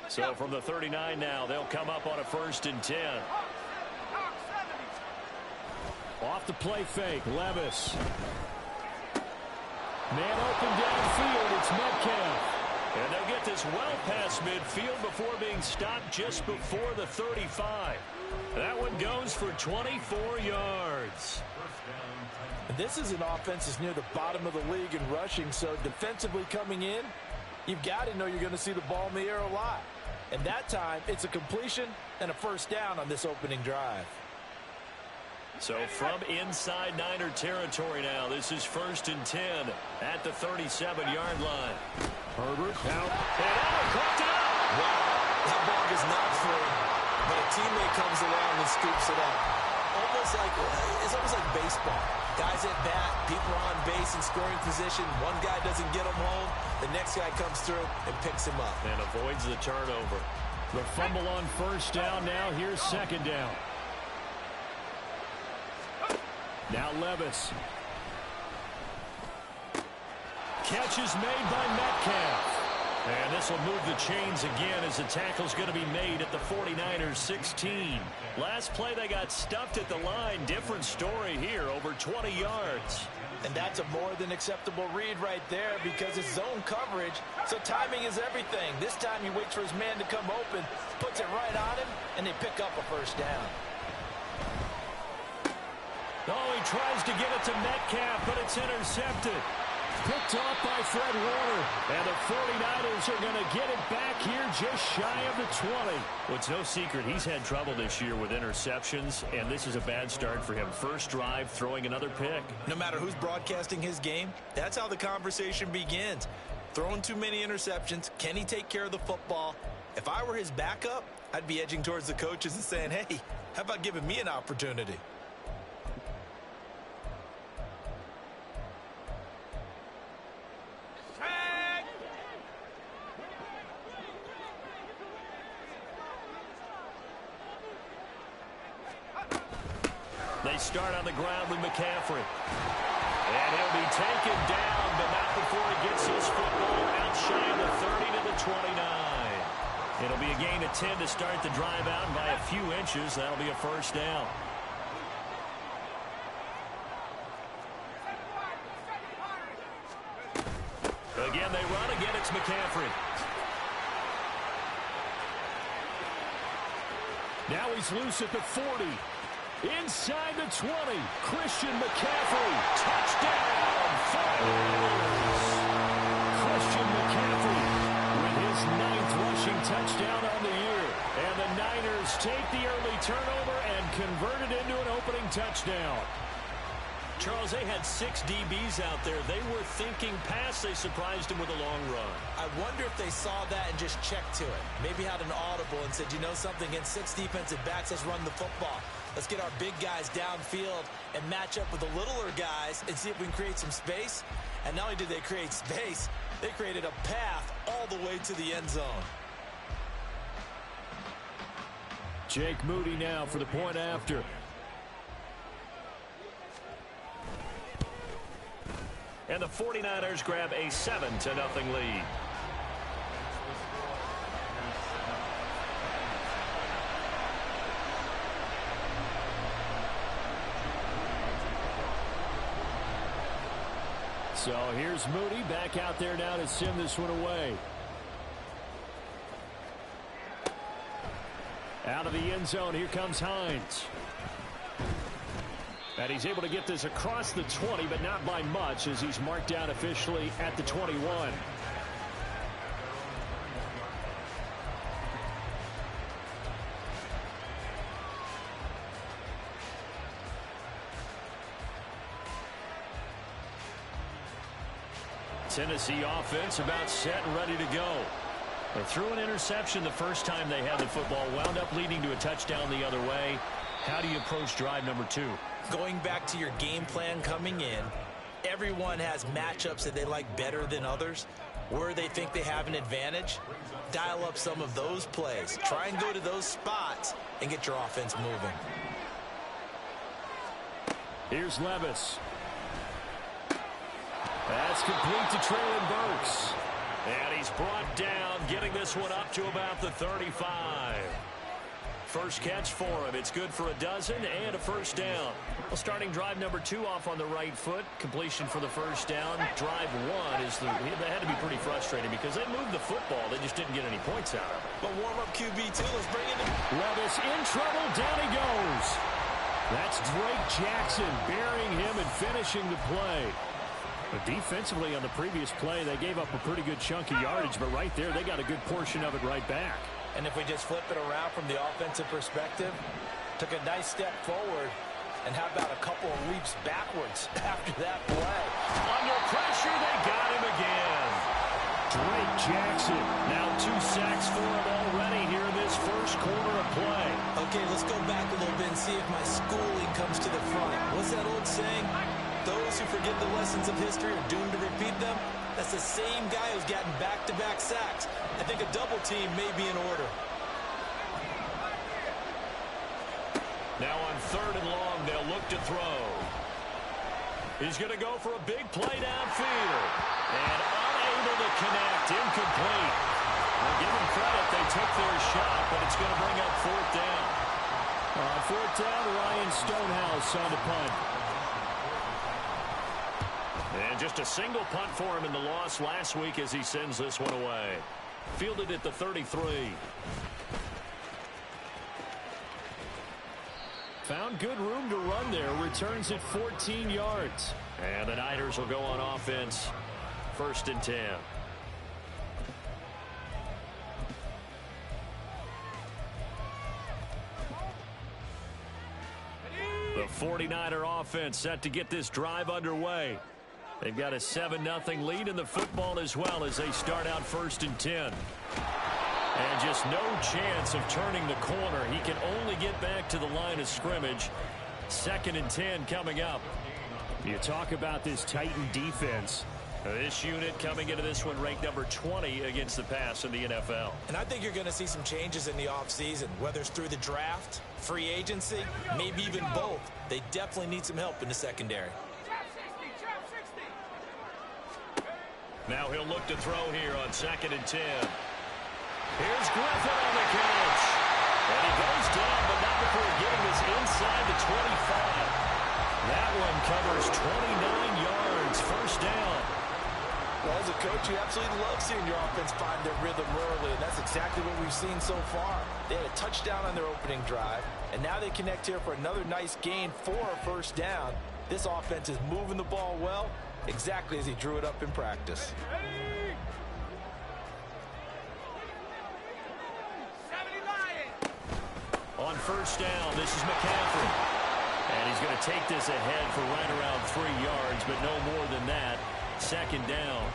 So from the 39 now, they'll come up on a 1st and 10. Off the play fake, Levis. Man open downfield, it's Metcalf. And they'll get this well past midfield before being stopped just before the 35. That one goes for 24 yards. This is an offense that's near the bottom of the league in rushing, so defensively coming in, you've got to know you're going to see the ball in the air a lot. And that time, it's a completion and a 1st down on this opening drive. So from inside Niner territory now, this is 1st and 10 at the 37-yard line. Herbert out. And caught it up. Wow, that ball is not free, but a teammate comes along and scoops it up. It's almost like baseball. Guys at bat, people are on base in scoring position. One guy doesn't get him home. The next guy comes through and picks him up. And avoids the turnover. The fumble on 1st down. Now here's 2nd down. Now Levis. Catch is made by Metcalf. And this will move the chains again as the tackle's going to be made at the 49ers 16. Last play they got stuffed at the line. Different story here, over 20 yards. And that's a more than acceptable read right there because it's zone coverage, so timing is everything. This time he waits for his man to come open, puts it right on him, and they pick up a 1st down. Oh, he tries to get it to Metcalf, but it's intercepted. Picked off by Fred Warner. And the 49ers are going to get it back here just shy of the 20. Well, it's no secret he's had trouble this year with interceptions, and this is a bad start for him. 1st drive, throwing another pick. No matter who's broadcasting his game, that's how the conversation begins. Throwing too many interceptions, can he take care of the football? If I were his backup, I'd be edging towards the coaches and saying, hey, how about giving me an opportunity? They start on the ground with McCaffrey. And he'll be taken down, but not before he gets his football out shy of the 30 to the 29. It'll be a gain of 10 to start the drive out, and by a few inches, that'll be a 1st down. Again, they run. Again, it's McCaffrey. Now he's loose at the 40. Inside the 20, Christian McCaffrey, touchdown, 49ers. Christian McCaffrey with his 9th rushing touchdown on the year. And the Niners take the early turnover and convert it into an opening touchdown. Charles, they had 6 DBs out there. They were thinking pass. They surprised him with a long run. I wonder if they saw that and just checked to it. Maybe had an audible and said, you know something, against 6 defensive backs, let's run the football. Let's get our big guys downfield and match up with the littler guys and see if we can create some space. And not only did they create space, they created a path all the way to the end zone. Jake Moody now for the point after. And the 49ers grab a 7-0 lead. So here's Moody back out there now to send this one away. Out of the end zone, here comes Hines. And he's able to get this across the 20, but not by much, as he's marked down officially at the 21. Tennessee offense about set and ready to go. They threw an interception the first time they had the football, wound up leading to a touchdown the other way. How do you approach drive number 2? Going back to your game plan coming in, everyone has matchups that they like better than others. Where they think they have an advantage, dial up some of those plays. Try and go to those spots and get your offense moving. Here's Levis. That's complete to Traylon Burks. And he's brought down, getting this one up to about the 35. First catch for him. It's good for a dozen and a first down. Well, starting drive number 2 off on the right foot. Completion for the first down. Drive 1 is they had to be pretty frustrating because they moved the football. They just didn't get any points out of it. But warm-up QB2, let's bring it in. Levis in trouble. Down he goes. That's Drake Jackson burying him and finishing the play. But defensively on the previous play, they gave up a pretty good chunk of yardage. But right there, they got a good portion of it right back. And if we just flip it around from the offensive perspective, took a nice step forward, and how about a couple of leaps backwards after that play? Under pressure, they got him again. Drake Jackson. Now 2 sacks for him already here in this first quarter of play. Okay, let's go back a little bit and see if my schooling comes to the front. What's that old saying? Those who forget the lessons of history are doomed to repeat them. That's the same guy who's gotten back-to-back sacks. I think a double team may be in order. Now on 3rd and long, they'll look to throw. He's going to go for a big play downfield. And unable to connect, incomplete. Well, give them credit, they took their shot, but it's going to bring up 4th down. 4th down, Ryan Stonehouse on the punt. And just a single punt for him in the loss last week as he sends this one away. Fielded at the 33. Found good room to run there. Returns at 14 yards. And the Niners will go on offense. 1st and 10. The 49er offense set to get this drive underway. They've got a 7-0 lead in the football as well as they start out 1st and 10. And just no chance of turning the corner. He can only get back to the line of scrimmage. 2nd and 10 coming up. You talk about this Titan defense. This unit coming into this one ranked number 20 against the pass in the NFL. And I think you're going to see some changes in the offseason, whether it's through the draft, free agency, maybe even both. They definitely need some help in the secondary. Now he'll look to throw here on 2nd and 10. Here's Griffin on the catch. And he goes down, but not before getting this inside the 25. That one covers 29 yards. 1st down. Well, as a coach, you absolutely love seeing your offense find their rhythm early, and that's exactly what we've seen so far. They had a touchdown on their opening drive, and now they connect here for another nice gain for a 1st down. This offense is moving the ball well, exactly as he drew it up in practice. On 1st down, this is McCaffrey. And he's going to take this ahead for right around 3 yards, but no more than that. 2nd down.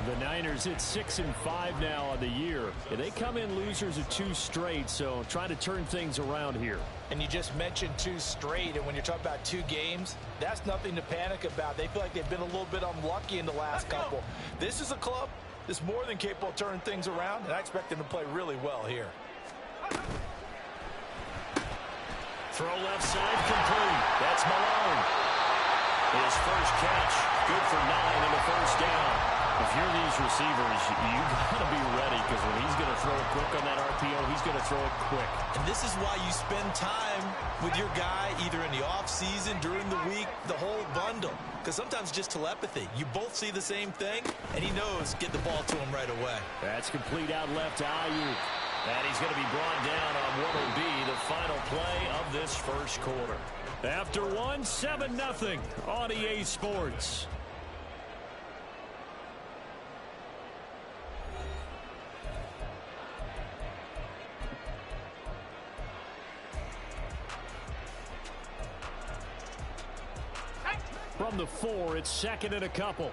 The Niners at 6-5 now on the year. And they come in losers of 2 straight, so trying to turn things around here. And you just mentioned 2 straight, and when you're talking about 2 games, that's nothing to panic about. They feel like they've been a little bit unlucky in the last couple. This is a club that's more than capable of turning things around, and I expect them to play really well here. Throw left side complete. That's Malone. His first catch, good for 9 and a 1st down. If you're these receivers, you got to be ready because when he's going to throw it quick on that RPO, he's going to throw it quick. And this is why you spend time with your guy either in the offseason, during the week, the whole bundle. Because sometimes just telepathy. You both see the same thing, and he knows get the ball to him right away. That's complete out left to Ayuk. And he's going to be brought down on what will be the final play of this first quarter. After 7-0 on EA Sports. From the 4, it's 2nd and a couple.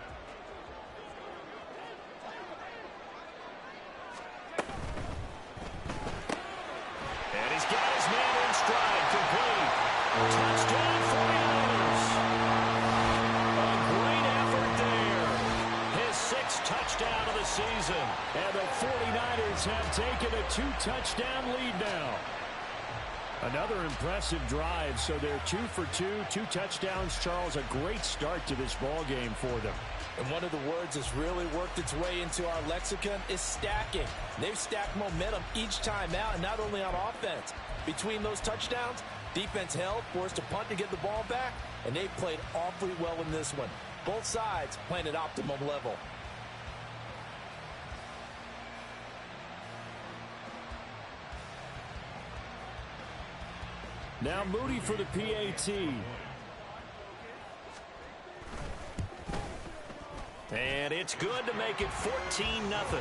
And he's got his man in stride, complete. Touchdown 49ers. A great effort there. His 6th touchdown of the season. And the 49ers have taken a 2-touchdown lead now. Another impressive drive, so they're 2 for 2, 2 touchdowns. Charles, a great start to this ball game for them. And one of the words that's really worked its way into our lexicon is stacking. They've stacked momentum each time out, and not only on offense. Between those touchdowns, defense held, forced a punt to get the ball back, and they played awfully well in this one. Both sides playing at optimum level. Now Moody for the PAT. And it's good to make it 14-0.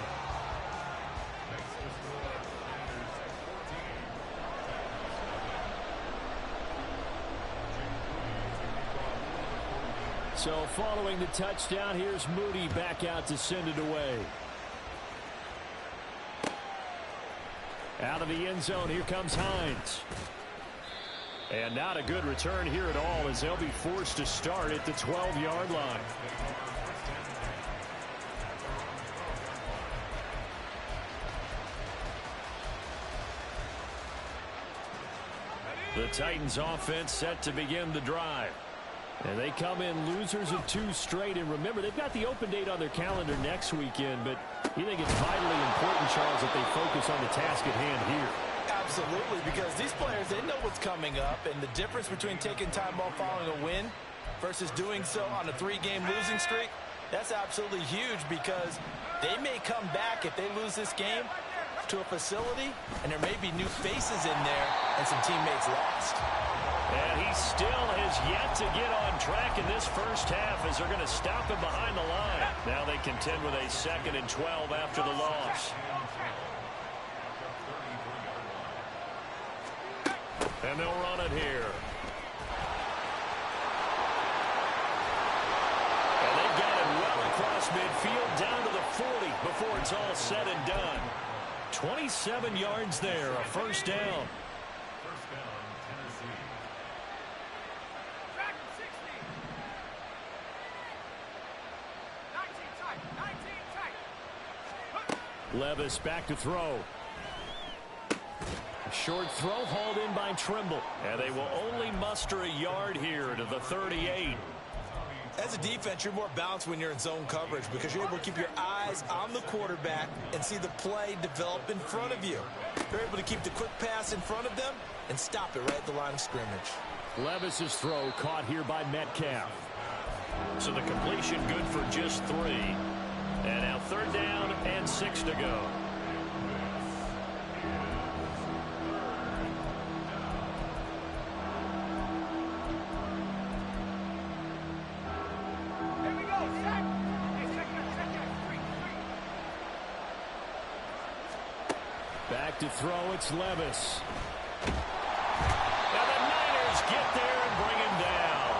So following the touchdown, here's Moody back out to send it away. Out of the end zone, here comes Hines. And not a good return here at all, as they'll be forced to start at the 12-yard line. The Titans offense set to begin the drive. And they come in losers of 2 straight. And remember, they've got the open date on their calendar next weekend. But you think it's vitally important, Charles, that they focus on the task at hand here? Absolutely, because these players, they know what's coming up. And the difference between taking time off following a win versus doing so on a 3-game losing streak, that's absolutely huge, because they may come back if they lose this game to a facility, and there may be new faces in there and some teammates lost. And he still has yet to get on track in this first half, as they're going to stop him behind the line. Now they contend with a 2nd and 12 after the loss. And they'll run it here. And they've got it well across midfield down to the 40 before it's all said and done. 27 yards there, a first down. Levis back to throw. Short throw hauled in by Trimble. And they will only muster a yard here to the 38. As a defense, you're more balanced when you're in zone coverage, because you're able to keep your eyes on the quarterback and see the play develop in front of you. You're able to keep the quick pass in front of them and stop it right at the line of scrimmage. Levis's throw caught here by Metcalf. So the completion good for just 3. And now 3rd down and 6 to go. Back to throw, it's Levis. And the Niners get there and bring him down.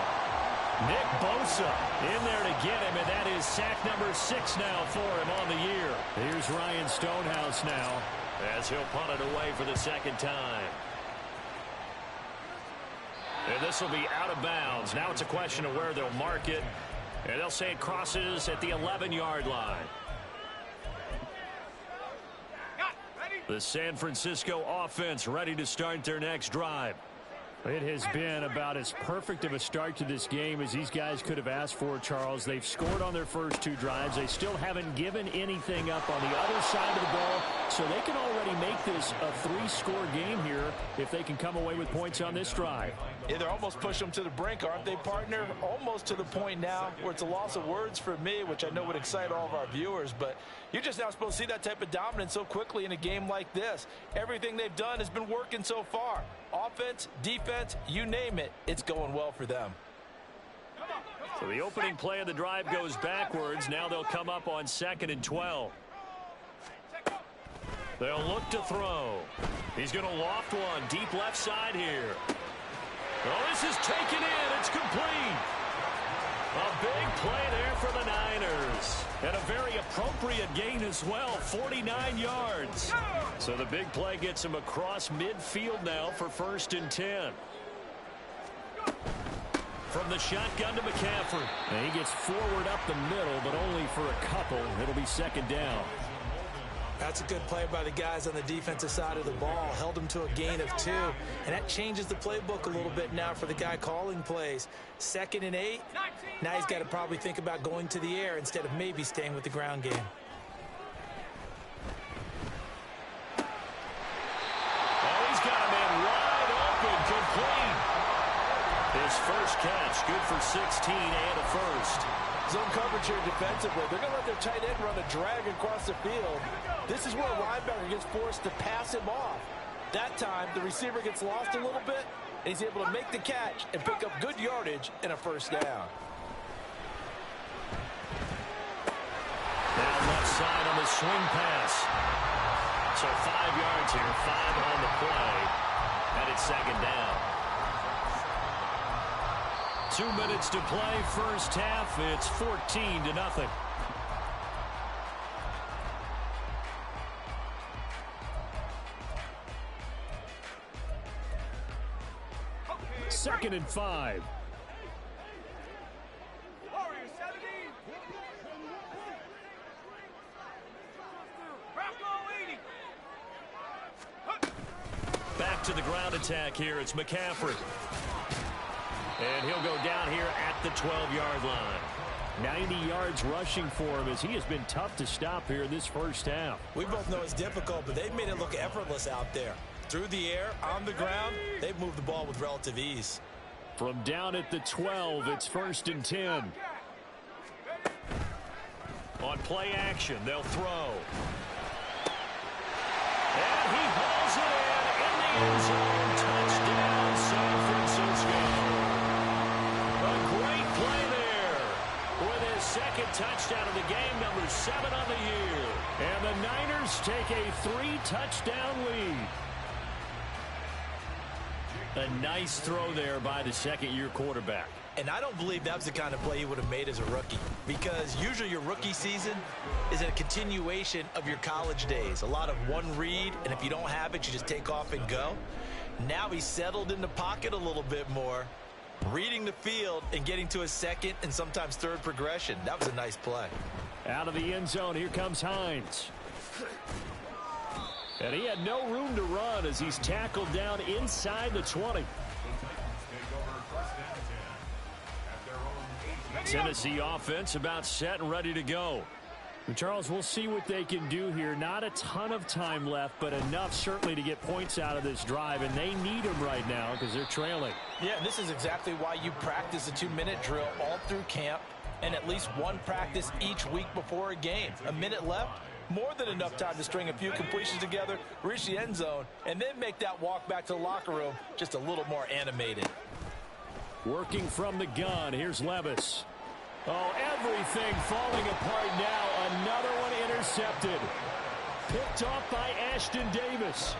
Nick Bosa in there to get him, and that is sack number 6 now for him on the year. Here's Ryan Stonehouse now, as he'll punt it away for the 2nd time. And this will be out of bounds. Now it's a question of where they'll mark it. And they'll say it crosses at the 11-yard line. The San Francisco offense ready to start their next drive. It has been about as perfect of a start to this game as these guys could have asked for, Charles. They've scored on their first 2 drives. They still haven't given anything up on the other side of the ball, so they can already make this a 3-score game here if they can come away with points on this drive. Yeah, they're almost pushing them to the brink, aren't they, partner? Almost to the point now where it's a loss of words for me, which I know would excite all of our viewers, but you're just now supposed to see that type of dominance so quickly in a game like this. Everything they've done has been working so far. Offense, defense, you name it, it's going well for them. So the opening play of the drive goes backwards. Now they'll come up on 2nd and 12. They'll look to throw. He's going to loft one deep left side here. Oh, this is taken in. It's complete. A big play there for the Niners. And a very appropriate gain as well, 49 yards. So the big play gets him across midfield now for 1st and 10. From the shotgun to McCaffrey. And he gets forward up the middle, but only for a couple. It'll be 2nd down. That's a good play by the guys on the defensive side of the ball. Held them to a gain of 2. And that changes the playbook a little bit now for the guy calling plays. 2nd and 8. Now he's got to probably think about going to the air instead of maybe staying with the ground game. Oh, he's got a man wide open, complete. His first catch, good for 16 and a first. Zone coverage here defensively. They're going to let their tight end run a drag across the field. This is where a linebacker gets forced to pass him off. That time, the receiver gets lost a little bit, and he's able to make the catch and pick up good yardage and a first down. Now left side on the swing pass. So 5 yards here, 5 on the play, and it's 2nd down. 2 minutes to play, first half. It's 14-0. Second and 5. Back to the ground attack here. It's McCaffrey. And he'll go down here at the 12-yard line. 90 yards rushing for him as he has been tough to stop here in this first half. We both know it's difficult, but they've made it look effortless out there. Through the air, on the ground, they've moved the ball with relative ease. From down at the 12, it's 1st and 10. On play action, they'll throw. And he hauls it in the end zone. Touchdown, San Francisco. A great play there with his 2nd touchdown of the game, number 7 on the year. And the Niners take a 3-touchdown lead. A nice throw there by the 2nd-year quarterback. And I don't believe that was the kind of play he would have made as a rookie, because usually your rookie season is a continuation of your college days. A lot of one read, and if you don't have it, you just take off and go. Now he's settled in the pocket a little bit more, reading the field and getting to his 2nd and sometimes 3rd progression. That was a nice play. Out of the end zone, here comes Hines. And he had no room to run as he's tackled down inside the 20. Tennessee offense about set and ready to go. And Charles, we'll see what they can do here. Not a ton of time left, but enough certainly to get points out of this drive, and they need them right now because they're trailing. Yeah, and this is exactly why you practice a 2-minute drill all through camp and at least one practice each week before a game. A minute left, more than enough time to string a few completions together, reach the end zone, and then make that walk back to the locker room just a little more animated. Working from the gun, here's Levis. Oh, everything falling apart now. Another one intercepted. Picked off by Ashton Davis.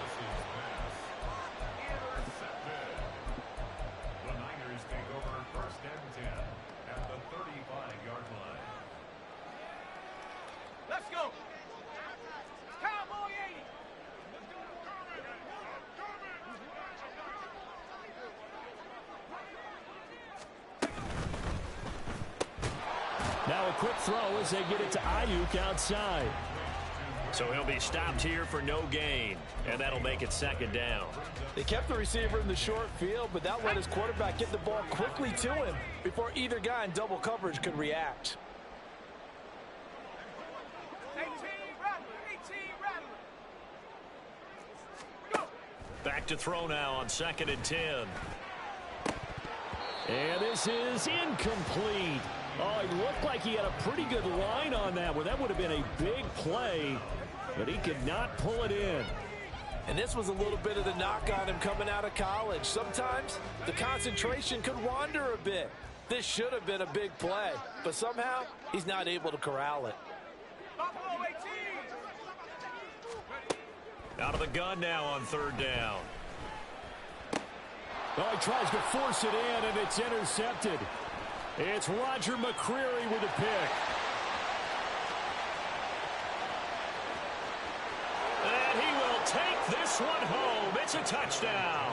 The Niners take over 1st and 10 at the 35-yard line. Let's go. Cowboy 80. Now a quick throw as they get it to Ayuk outside. So he'll be stopped here for no gain, and that'll make it 2nd down. They kept the receiver in the short field, but that let his quarterback get the ball quickly to him before either guy in double coverage could react. 18 rattler. Go. Back to throw now on 2nd and 10. And this is incomplete. Oh, it looked like he had a pretty good line on that one. That would have been a big play, but he could not pull it in. And this was a little bit of the knock on him coming out of college. Sometimes the concentration could wander a bit. This should have been a big play, but somehow he's not able to corral it. Buffalo 18. Out of the gun now on 3rd down. Oh, he tries to force it in, and it's intercepted. It's Roger McCreary with a pick. And he will take this one home. It's a touchdown.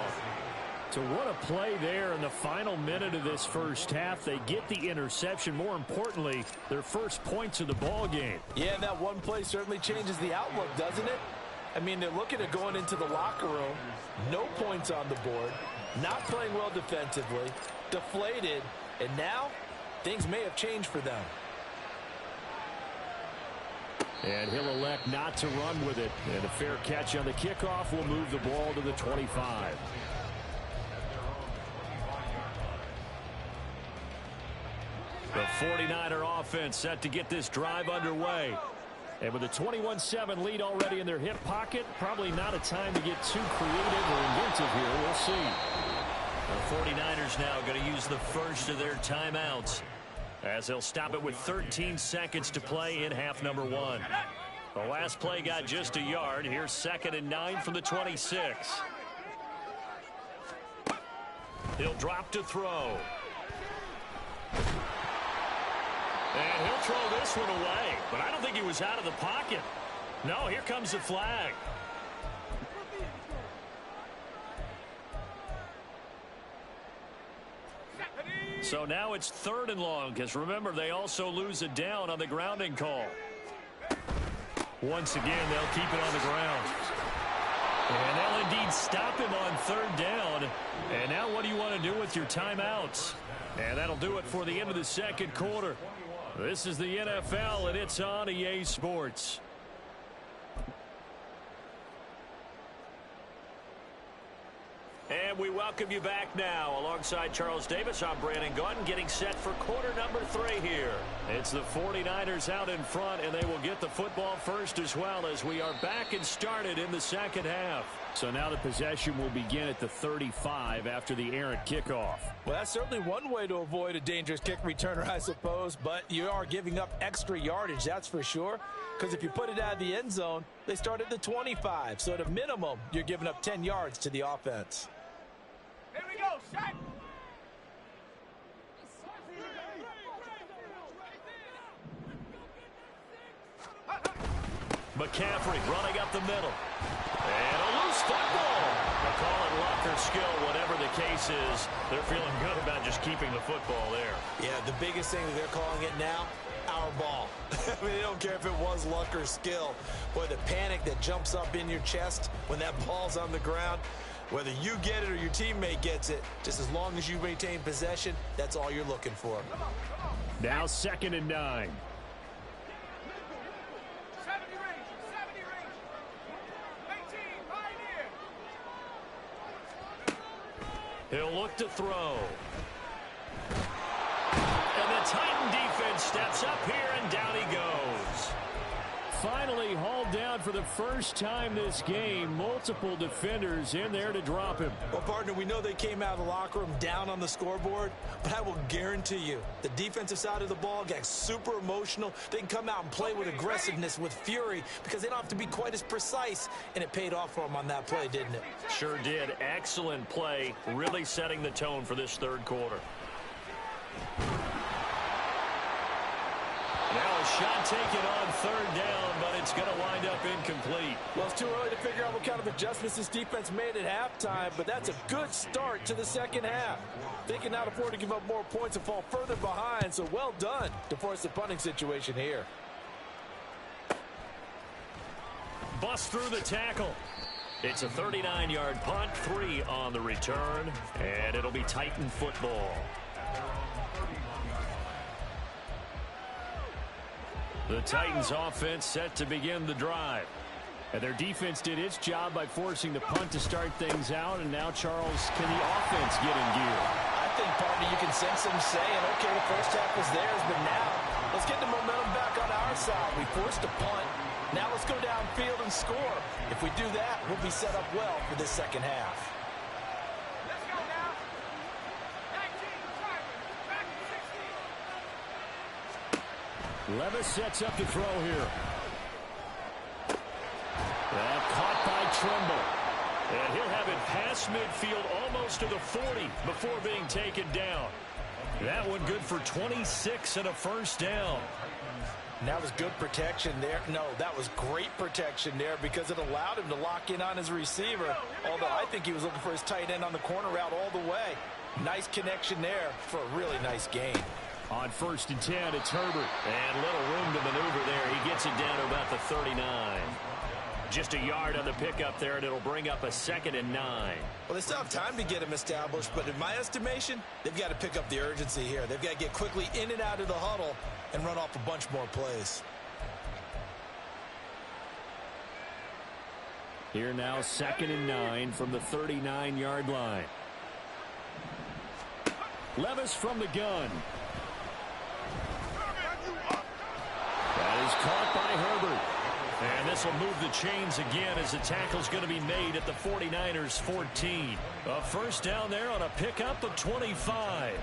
So what a play there in the final minute of this first half. They get the interception. More importantly, their first points of the ball game. Yeah, and that one play certainly changes the outlook, doesn't it? I mean, they're looking at going into the locker room. No points on the board. Not playing well defensively. Deflated. And now, things may have changed for them. And he'll elect not to run with it. And a fair catch on the kickoff will move the ball to the 25. The 49er offense set to get this drive underway. And with a 21-7 lead already in their hip pocket, probably not a time to get too creative or inventive here. We'll see. The 49ers now going to use the first of their timeouts, as they'll stop it with 13 seconds to play in half number one. The last play got just a yard. Here's 2nd and 9 from the 26. He'll drop to throw. And he'll throw this one away, but I don't think he was out of the pocket. No, here comes the flag. So now it's 3rd and long, because remember, they also lose a down on the grounding call. Once again, they'll keep it on the ground. And they'll indeed stop him on 3rd down. And now what do you want to do with your timeouts? And that'll do it for the end of the second quarter. This is the NFL, and it's on EA Sports. And we welcome you back now. Alongside Charles Davis, I'm Brandon Gaudin, getting set for quarter number 3 here. It's the 49ers out in front, and they will get the football first as well, as we are back and started in the second half. So now the possession will begin at the 35 after the errant kickoff. Well, that's certainly one way to avoid a dangerous kick returner, I suppose, but you are giving up extra yardage, that's for sure, because if you put it out of the end zone, they start at the 25, so at a minimum, you're giving up 10 yards to the offense. Here we go, set. McCaffrey running up the middle. And a loose football. They call it luck or skill, whatever the case is. They're feeling good about just keeping the football there. Yeah, the biggest thing that they're calling it now, our ball. I mean, they don't care if it was luck or skill. Boy, the panic that jumps up in your chest when that ball's on the ground, whether you get it or your teammate gets it, just as long as you maintain possession, that's all you're looking for. Now 2nd and 9. 70 range, 70 range. 18, pioneer. He'll look to throw. And the Titan defense steps up here, and down he goes. Finally hauled down for the first time this game. Multiple defenders in there to drop him. Well, partner, we know they came out of the locker room down on the scoreboard, but I will guarantee you the defensive side of the ball got super emotional. They can come out and play with aggressiveness, with fury, because they don't have to be quite as precise, and it paid off for them on that play, didn't it? Sure did. Excellent play, really setting the tone for this third quarter. Now a shot taken on 3rd down, but it's going to wind up incomplete. Well, it's too early to figure out what kind of adjustments this defense made at halftime, but that's a good start to the second half. They can not afford to give up more points and fall further behind, so well done to force the punting situation here. Bust through the tackle. It's a 39-yard punt, 3 on the return, and it'll be Titan football. The Titans offense set to begin the drive. And their defense did its job by forcing the punt to start things out. And now, Charles, can the offense get in gear? I think, partner, you can sense them saying, okay, the first half was theirs, but now let's get the momentum back on our side. We forced a punt. Now let's go downfield and score. If we do that, we'll be set up well for this second half. Let's go now. 19, Simon, back at 16. Levis sets up to throw here. Caught by Trimble. And he'll have it past midfield almost to the 40 before being taken down. That one good for 26 and a first down. And that was good protection there. No, that was great protection there because it allowed him to lock in on his receiver. Although I think he was looking for his tight end on the corner route all the way. Nice connection there for a really nice gain. On 1st and 10, it's Herbert. And little room to maneuver there. He gets it down to about the 39. Just a yard on the pickup there, and it'll bring up a 2nd and 9. Well, they still have time to get him established, but in my estimation, they've got to pick up the urgency here. They've got to get quickly in and out of the huddle and run off a bunch more plays. Here now, 2nd and 9 from the 39-yard line. Levis from the gun. That is caught by Herbert. And this will move the chains again as the tackle's going to be made at the 49ers 14. A first down there on a pickup of 25.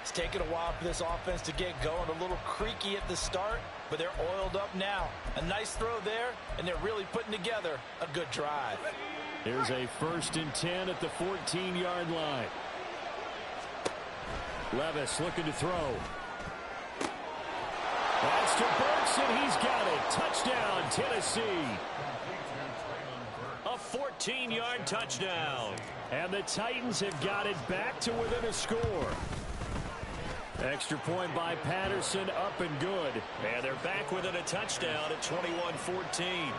It's taken a while for this offense to get going. A little creaky at the start, but they're oiled up now. A nice throw there, and they're really putting together a good drive. Here's a 1st and 10 at the 14-yard line. Levis looking to throw. That's to Burks, and he's got it. Touchdown, Tennessee. A 14-yard touchdown. And the Titans have got it back to within a score. Extra point by Patterson, up and good. And they're back within a touchdown at 21-14.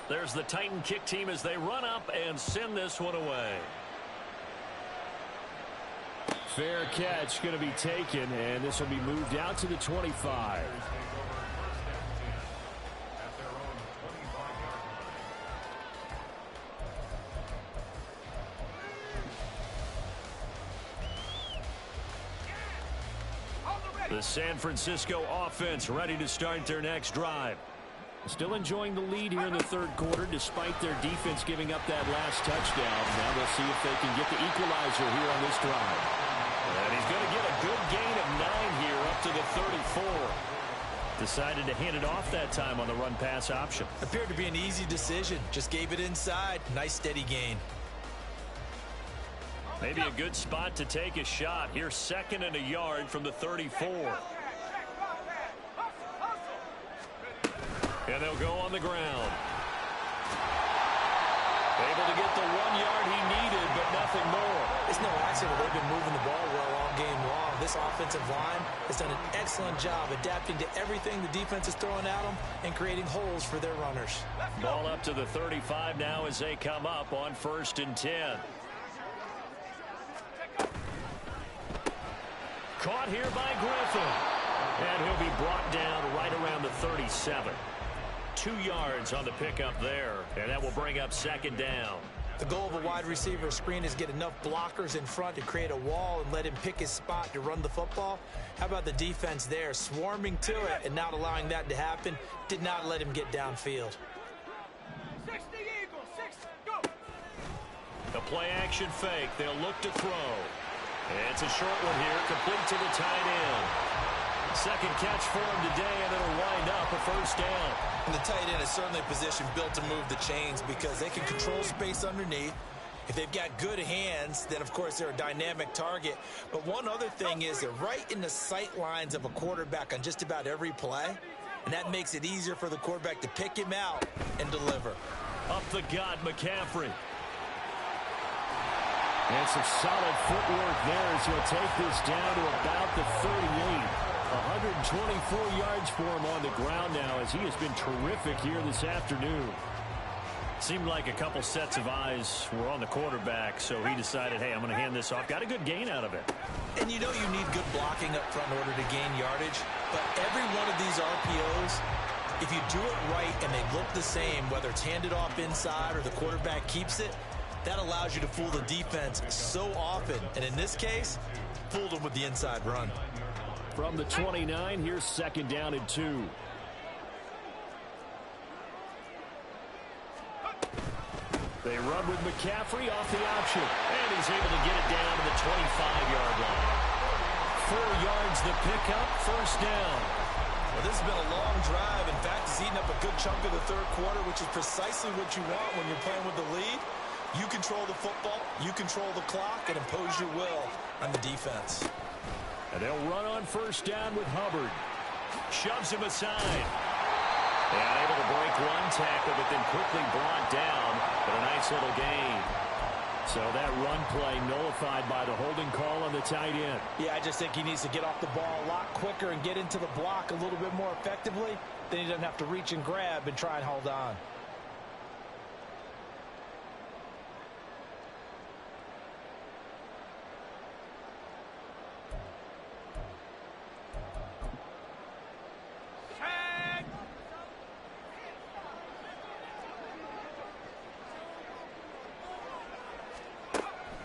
There's the Titan kick team as they run up and send this one away. Fair catch going to be taken, and this will be moved out to the 25. The San Francisco offense ready to start their next drive. Still enjoying the lead here in the 3rd quarter despite their defense giving up that last touchdown. Now they'll see if they can get the equalizer here on this drive. And he's going to get a good gain of 9 here up to the 34. Decided to hand it off that time on the run-pass option. Appeared to be an easy decision. Just gave it inside. Nice steady gain. Maybe a good spot to take a shot. Here's 2nd and a yard from the 34. And they'll go on the ground. Able to get the 1 yard he needed, but nothing more. It's no accident they've been moving the ball well all game long. This offensive line has done an excellent job adapting to everything the defense is throwing at them and creating holes for their runners. Ball up to the 35 now as they come up on 1st and 10. Caught here by Griffin. And he'll be brought down right around the 37. 2 yards on the pickup there, and that will bring up 2nd down. The goal of a wide receiver screen is get enough blockers in front to create a wall and let him pick his spot to run the football. How about the defense there, swarming to it and not allowing that to happen? Did not let him get downfield. 60 Eagles, 60, go! The play action fake. They'll look to throw. It's a short one here, complete to the tight end. 2nd catch for him today, and it'll wind up a 1st down. And the tight end is certainly a position built to move the chains because they can control space underneath. If they've got good hands, then, of course, they're a dynamic target. But one other thing is they're right in the sight lines of a quarterback on just about every play, and that makes it easier for the quarterback to pick him out and deliver. Up the gut, McCaffrey. And some solid footwork there as he'll take this down to about the 38. 124 yards for him on the ground now as he has been terrific here this afternoon. Seemed like a couple sets of eyes were on the quarterback, so he decided, hey, I'm going to hand this off. Got a good gain out of it. And you know you need good blocking up front in order to gain yardage, but every one of these RPOs, if you do it right and they look the same, whether it's handed off inside or the quarterback keeps it, that allows you to fool the defense so often. And in this case, fooled them with the inside run. From the 29, here's 2nd down and 2. They run with McCaffrey off the option. And he's able to get it down to the 25-yard line. 4 yards the pickup, 1st down. Well, this has been a long drive. In fact, it's eaten up a good chunk of the 3rd quarter, which is precisely what you want when you're playing with the lead. You control the football, you control the clock, and impose your will on the defense. And they'll run on first down with Hubbard. Shoves him aside. And able to break one tackle, but then quickly brought down. But a nice little gain. So that run play nullified by the holding call on the tight end. Yeah, I just think he needs to get off the ball a lot quicker and get into the block a little bit more effectively. Then he doesn't have to reach and grab and try and hold on.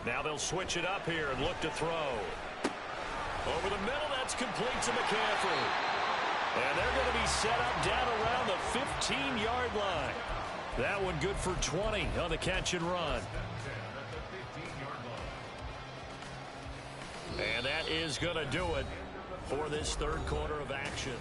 Now they'll switch it up here and look to throw. Over the middle, that's complete to McCaffrey. And they're going to be set up down around the 15-yard line. That one good for 20 on the catch and run. And that is going to do it for this third quarter of action.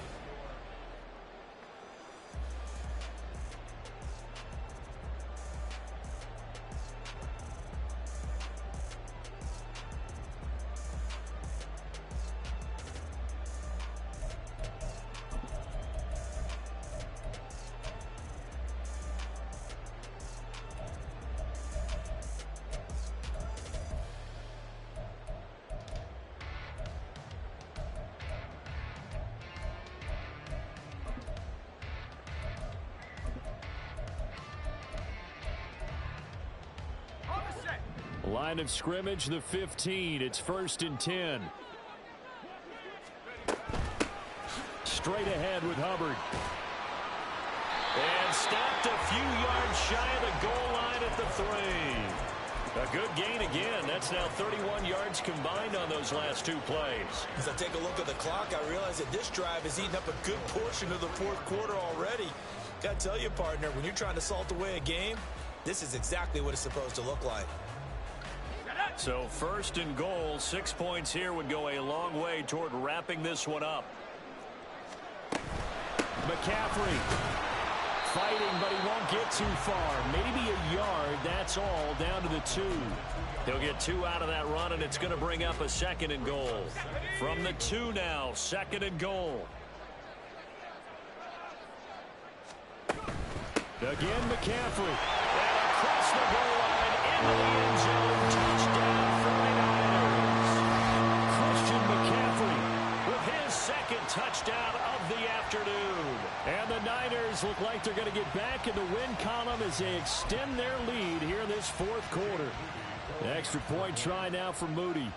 Line of scrimmage, the 15. It's 1st and 10. Straight ahead with Hubbard. And stopped a few yards shy of the goal line at the 3. A good gain again. That's now 31 yards combined on those last two plays. As I take a look at the clock, I realize that this drive has eaten up a good portion of the fourth quarter already. Got to tell you, partner, when you're trying to salt away a game, this is exactly what it's supposed to look like. So 1st and goal, 6 points here would go a long way toward wrapping this one up. McCaffrey fighting, but he won't get too far. Maybe a yard, that's all, down to the 2. He'll get 2 out of that run, and it's going to bring up a 2nd and goal. From the 2 now, 2nd and goal. Again, McCaffrey. And across the goal line, into the end zone, touchdown 49ers. Christian McCaffrey With his 2nd touchdown of the afternoon. And the Niners look like they're going to get back in the win column as they extend their lead here in this fourth quarter. The extra point try now for Moody.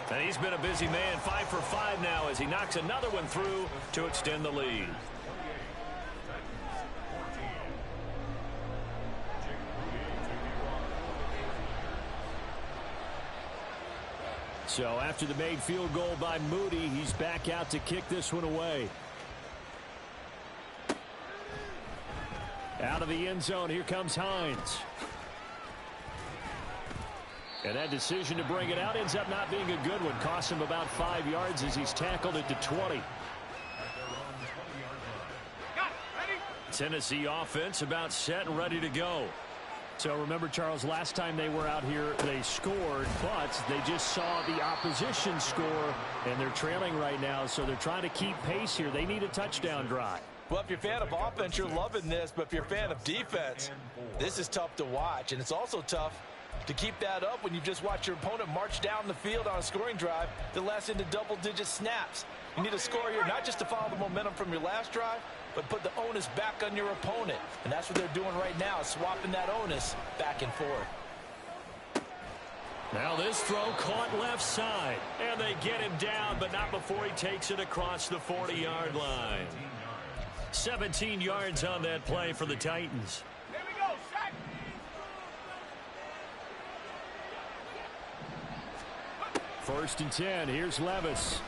And he's been a busy man, 5 for 5 now as he knocks another one through to extend the lead. So after the made field goal by Moody, he's back out to kick this one away. Out of the end zone, here comes Hines. And that decision to bring it out ends up not being a good one. Costs him about 5 yards as he's tackled it to 20. Tennessee offense about set and ready to go. So remember, Charles, last time they were out here, they scored, but they just saw the opposition score, and they're trailing right now, so they're trying to keep pace here. They need a touchdown drive. Well, if you're a fan of offense, you're loving this, but if you're a fan of defense, this is tough to watch, and it's also tough to keep that up when you just watch your opponent march down the field on a scoring drive that lasts into double-digit snaps. You need a score here, not just to follow the momentum from your last drive, but put the onus back on your opponent. And that's what they're doing right now, swapping that onus back and forth. Now this throw caught left side. And they get him down, but not before he takes it across the 40-yard line. 17 yards on that play for the Titans. Here we go, sack. First and 10. Here's Levis.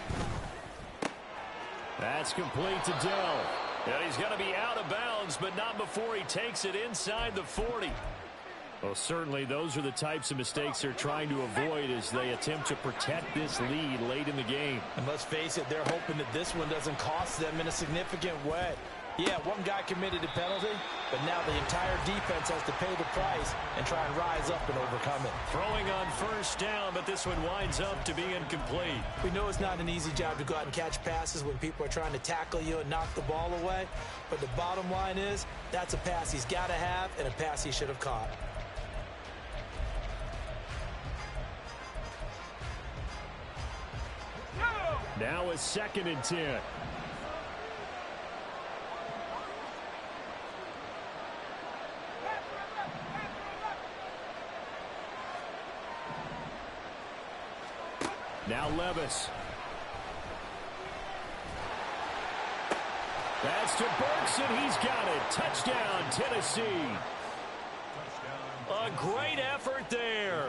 That's complete to Dell. And he's going to be out of bounds, but not before he takes it inside the 40. Well, certainly those are the types of mistakes they're trying to avoid as they attempt to protect this lead late in the game. And let's face it, they're hoping that this one doesn't cost them in a significant way. Yeah, one guy committed a penalty, but now the entire defense has to pay the price and try and rise up and overcome it. Throwing on first down, but this one winds up to be incomplete. We know it's not an easy job to go out and catch passes when people are trying to tackle you and knock the ball away, but the bottom line is that's a pass he's got to have and a pass he should have caught. Now a 2nd and 10. Now Levis. That's to Burks, and he's got it. Touchdown, Tennessee. A great effort there.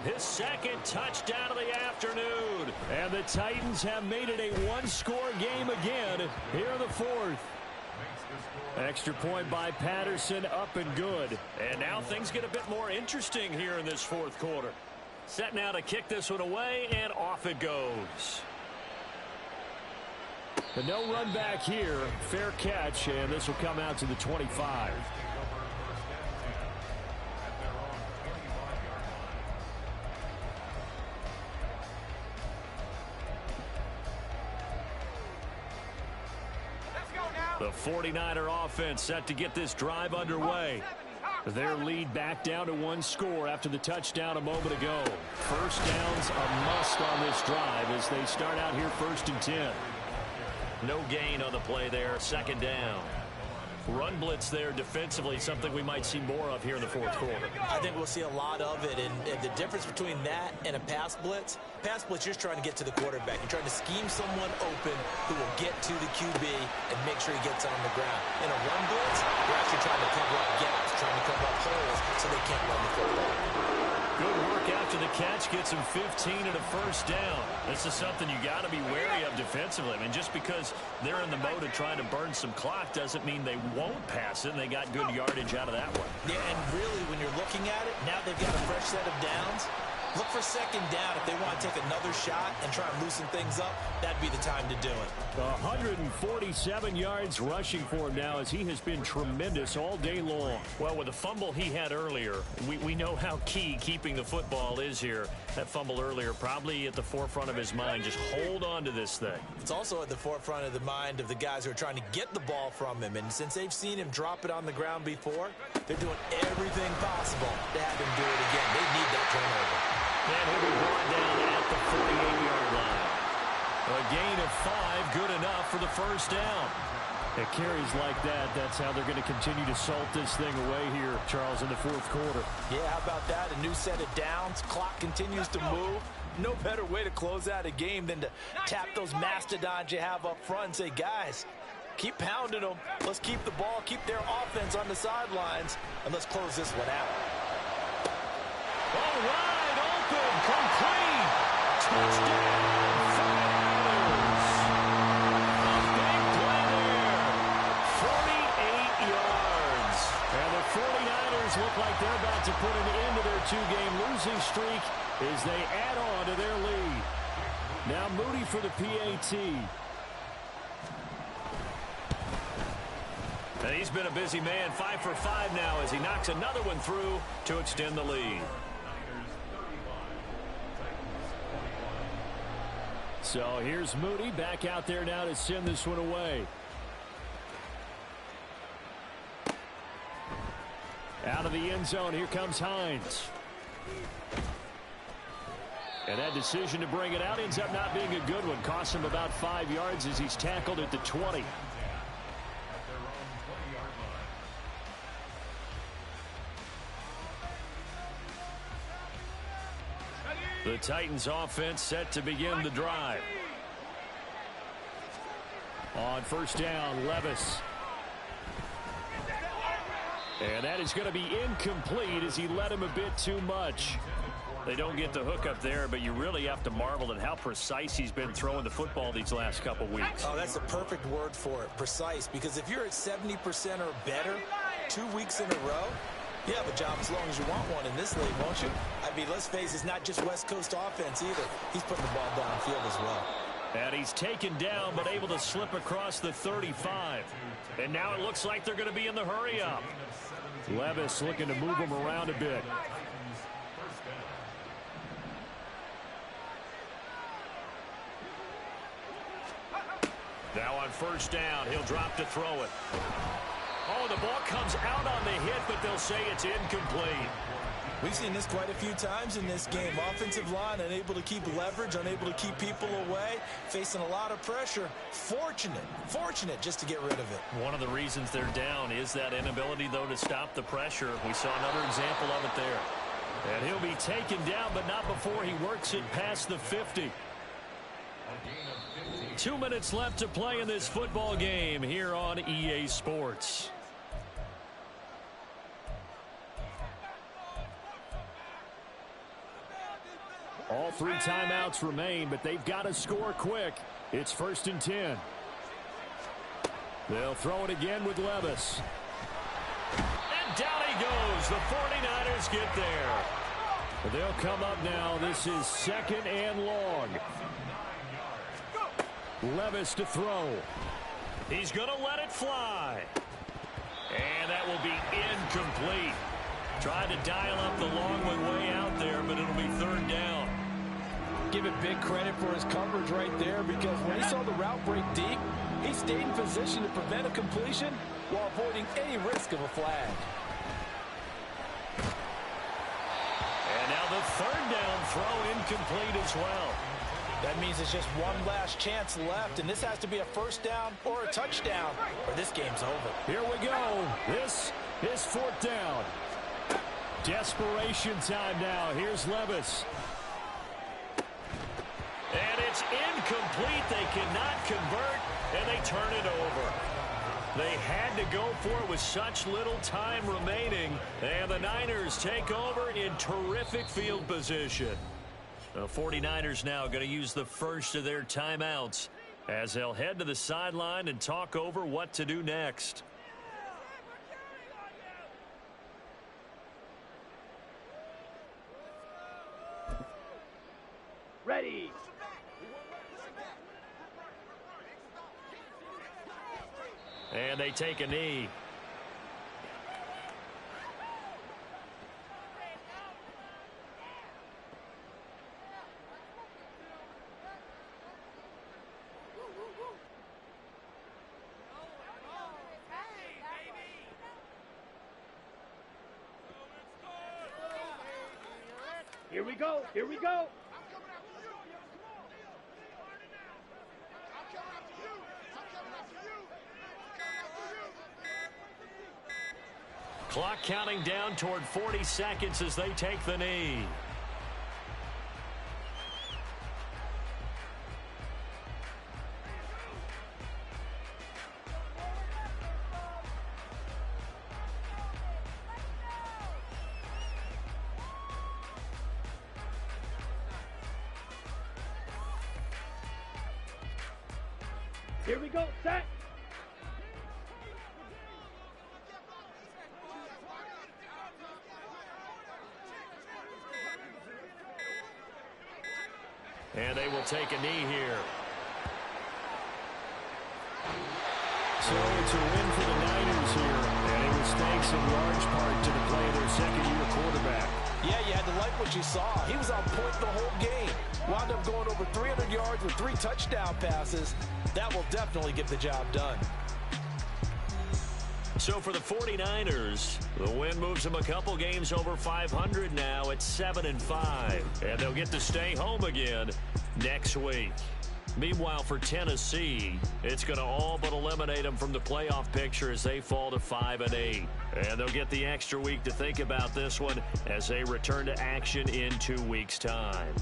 His 2nd touchdown of the afternoon. And the Titans have made it a one-score game again here in the 4th. Extra point by Patterson, up and good. And now things get a bit more interesting here in this 4th quarter. Set now to kick this one away, and off it goes. But no run back here. Fair catch, and this will come out to the 25. The 49er offense set to get this drive underway. Their lead back down to one score after the touchdown a moment ago. First down's a must on this drive as they start out here 1st and 10. No gain on the play there. 2nd down. Run blitz there defensively, something we might see more of here in the 4th quarter. I think we'll see a lot of it, and the difference between that and a pass blitz, you're just trying to get to the quarterback. You're trying to scheme someone open who will get to the QB and make sure he gets on the ground. In a run blitz, you're actually trying to cover up gaps, trying to cover up holes so they can't run the football. Good work after the catch, gets him 15 and a 1st down. This is something you got to be wary of defensively. I mean, just because they're in the mode of trying to burn some clock doesn't mean they won't pass it, and they got good yardage out of that one. Yeah, and really, when you're looking at it, now they've got a fresh set of downs. Look for 2nd down if they want to take another shot and try and loosen things up. That'd be the time to do it. 147 yards rushing for him now as he has been tremendous all day long. Well, with the fumble he had earlier, we know how key keeping the football is here. That fumble earlier probably at the forefront of his mind. Just hold on to this thing. It's also at the forefront of the mind of the guys who are trying to get the ball from him. And since they've seen him drop it on the ground before, they're doing everything possible to have him do it again. They need that turnover. And he'll be brought down at the 48-yard line. A gain of 5, good enough for the 1st down. At carries like that, that's how they're going to continue to salt this thing away here, Charles, in the 4th quarter. Yeah, how about that? A new set of downs. Clock continues to move. No better way to close out a game than to tap those mastodons you have up front and say, guys, keep pounding them. Let's keep the ball, keep their offense on the sidelines, and let's close this one out. All right, open, complete. Touchdown, 49ers. A big play there. 48 yards. And the 49ers look like they're about to put an end to their 2-game losing streak as they add on to their lead. Now Moody for the PAT. And he's been a busy man, 5 for 5 now as he knocks another one through to extend the lead. So here's Moody back out there now to send this one away. Out of the end zone, here comes Hines. And that decision to bring it out ends up not being a good one. Costs him about 5 yards as he's tackled at the 20. The Titans offense set to begin the drive. On 1st down, Levis. And that is going to be incomplete as he led him a bit too much. They don't get the hook up there, but you really have to marvel at how precise he's been throwing the football these last couple weeks. Oh, that's the perfect word for it, precise, because if you're at 70% or better 2 weeks in a row, you have a job as long as you want one in this league, won't you? I mean, let's face it, it's not just West Coast offense either. He's putting the ball downfield as well. And he's taken down, but able to slip across the 35. And now it looks like they're going to be in the hurry-up. Levis looking to move him around a bit. Now on first down, he'll drop to throw it. Oh, the ball comes out on the hit, but they'll say it's incomplete. We've seen this quite a few times in this game. Offensive line unable to keep leverage, unable to keep people away, facing a lot of pressure. Fortunate just to get rid of it. One of the reasons they're down is that inability, though, to stop the pressure. We saw another example of it there. And he'll be taken down, but not before he works it past the 50. 2 minutes left to play in this football game here on EA Sports. All 3 timeouts remain, but they've got to score quick. It's 1st and 10. They'll throw it again with Levis. And down he goes. The 49ers get there. They'll come up now. This is 2nd and long. Levis to throw. He's going to let it fly. And that will be incomplete. Tried to dial up the long one way out there, but it'll be 3rd down. Give it big credit for his coverage right there, because when he saw the route break deep, he stayed in position to prevent a completion while avoiding any risk of a flag. And now the 3rd down throw incomplete as well. That means it's just one last chance left, and this has to be a 1st down or a touchdown, or this game's over. Here we go. This is 4th down. Desperation time now. Here's Levis. And it's incomplete. They cannot convert, and they turn it over. They had to go for it with such little time remaining, and the Niners take over in terrific field position. The 49ers now going to use the first of their timeouts as they'll head to the sideline and talk over what to do next. Ready. And they take a knee. Here we go. Here we go. Clock counting down toward 40 seconds as they take the knee. Here we go. Set. And they will take a knee here. So it's a win for the Niners here. And it was thanks in large part to the play of their second-year quarterback. Yeah, you had to like what you saw. He was on point the whole game. Wound up going over 300 yards with 3 touchdown passes. That will definitely get the job done. So for the 49ers, the win moves them a couple games over 500 now at 7-5. And they'll get to stay home again next week. Meanwhile, for Tennessee, it's going to all but eliminate them from the playoff picture as they fall to 5-8. And they'll get the extra week to think about this one as they return to action in 2 weeks' time.